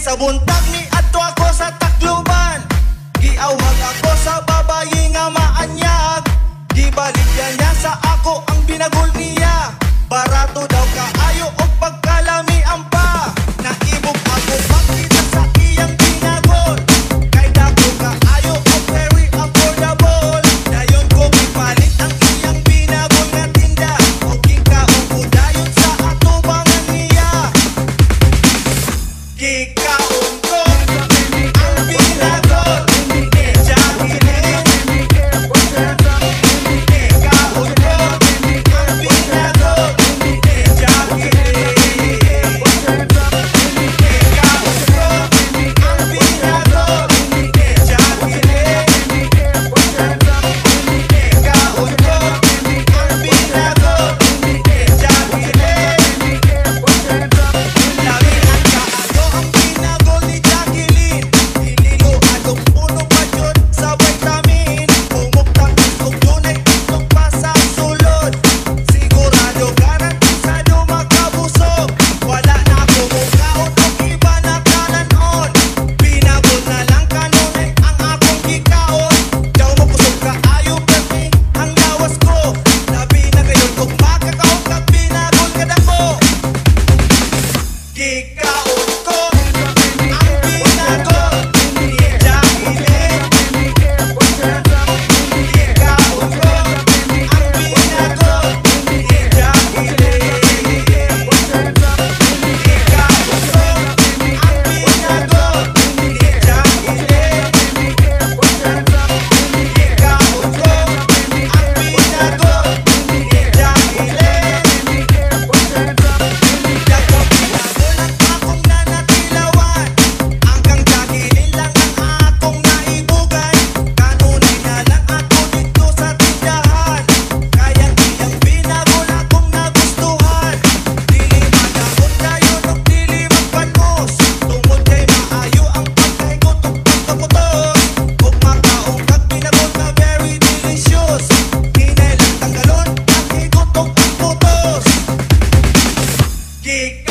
Sa buntag ni adto ako sa Tacloban, giawhag ako sa babayi nga maanyag. Gibaligyan niya sa ako ang binagol niya. Barato daw kaayo og pagkalamian pa. Naibog ako makita sa iyang binagol, kay dako kaayo og very affordable. Dayon ko gipalit ang iyang binagol nga tinda, og gikaon ko dayon sa atubangan niya. Gikaon ko ang binagol ni Jacqueline. Gikaon ko ang binagol ni Jacqueline. Gikaon ko ang binagol ni Jacqueline. Gikaon ko ang binagol ni Jacqueline. Lawihan kaayo ang binagol ni Jacqueline. Ililuan og puno pa jud sa vitamin. Umuktak og dunay tiktok pa sa sulod. Sigurado garantisado makabusog. Wala na ako mukaon og iba na kalanon. Binagol na lang kanunay ang akong gikaon. Daw mo kusog kaayo permi ang lawas ko. Labi na kayon kung makakaon kag binagol ka dako. Gikaon ko ang binagol ni Jacqueline. Gikaon ko ang binagol ni Jacqueline. Gikaon ko ang binagol ni Jacqueline. Gikaon ko ang binagol ni Jacqueline. Dagko binagol ang akong nanatilawan, hanggang Jacqueline lang ang akong naibugan. Kanunay na lang ako dito sa tindahan, kayang iyang binagol akong nagustuhan. Dili manahon dayon og dili magpanos, tungod kay maayo ang pagkaigot ug pagkaputos. Ug makaong kag binagol na very delicious, hinay lang tanggalon ang higot ug ang putos. Gikaon